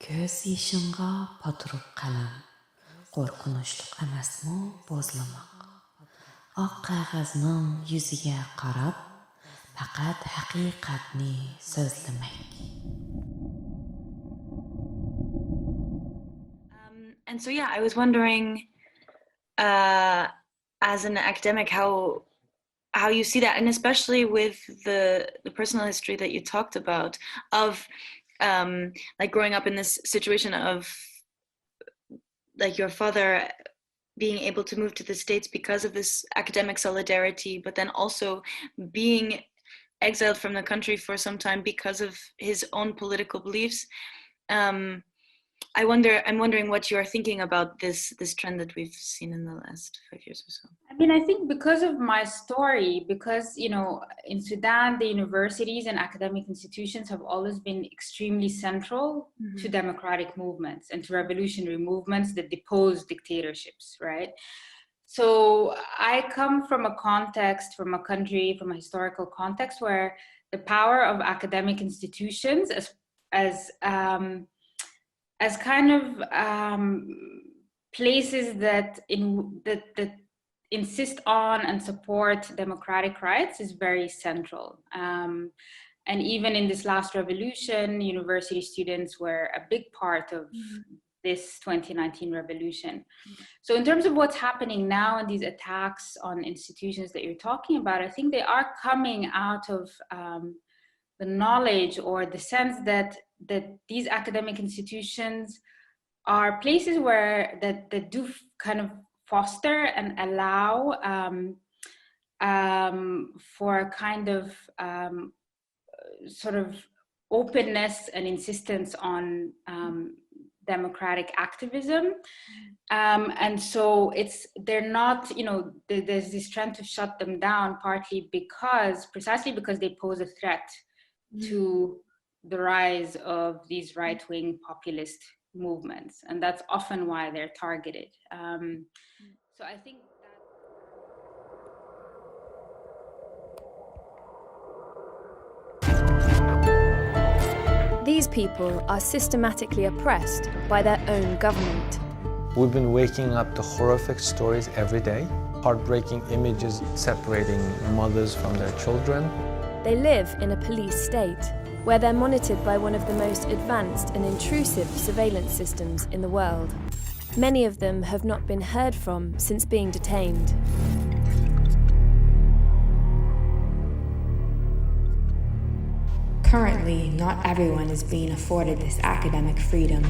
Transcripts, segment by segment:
Ko'z ishingga botirib qalam, qo'rqinchlik emasmi bo'zlamoq. Oq qog'ozning yuziga qarab, faqat haqiqatni so'zlamak. And so, yeah, I was wondering, as an academic, how you see that, and especially with the personal history that you talked about of like growing up in this situation of like your father being able to move to the States because of this academic solidarity, but then also being exiled from the country for some time because of his own political beliefs. I'm wondering what you're thinking about this trend that we've seen in the last 5 years or so. I mean, I think because of my story, because, you know, in Sudan, the universities and academic institutions have always been extremely central to democratic movements and to revolutionary movements that depose dictatorships, right? So I come from a context, from a country, from a historical context where the power of academic institutions as kind of places that insist on and support democratic rights is very central. And even in this last revolution, university students were a big part of this 2019 revolution. So in terms of what's happening now and these attacks on institutions that you're talking about, I think they are coming out of the knowledge or the sense that these academic institutions are places where that do kind of foster and allow for a kind of sort of openness and insistence on democratic activism. And so they're not, you know, there's this trend to shut them down, precisely because they pose a threat to the rise of these right-wing populist movements, and that's often why they're targeted. So I think these people are systematically oppressed by their own government. We've been waking up to horrific stories every day, heartbreaking images separating mothers from their children. They live in a police state where they're monitored by one of the most advanced and intrusive surveillance systems in the world. Many of them have not been heard from since being detained. Currently, not everyone is being afforded this academic freedom.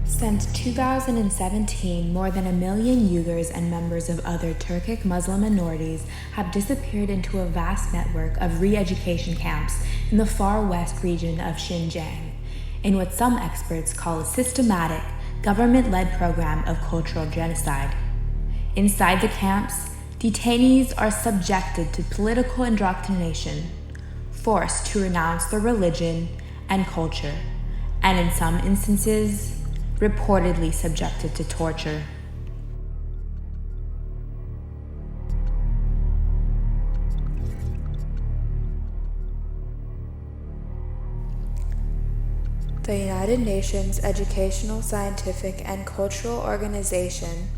Since 2017, more than 1 million Uyghurs and members of other Turkic Muslim minorities have disappeared into a vast network of re-education camps in the far west region of Xinjiang, in what some experts call a systematic, government-led program of cultural genocide. Inside the camps, detainees are subjected to political indoctrination, forced to renounce their religion and culture, and in some instances, reportedly subjected to torture. The United Nations Educational, Scientific, and Cultural Organization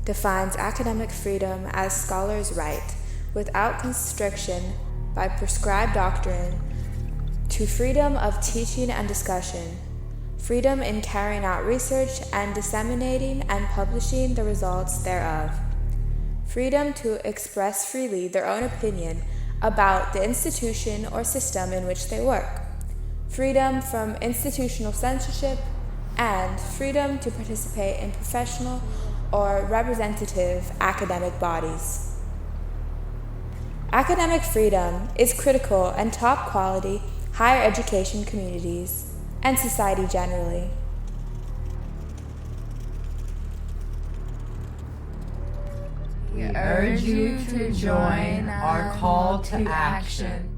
defines academic freedom as scholars' right, without constriction by prescribed doctrine, to freedom of teaching and discussion, freedom in carrying out research and disseminating and publishing the results thereof, freedom to express freely their own opinion about the institution or system in which they work, freedom from institutional censorship, and freedom to participate in professional or representative academic bodies. Academic freedom is critical in top quality higher education communities and society generally. We urge you to join our call to action.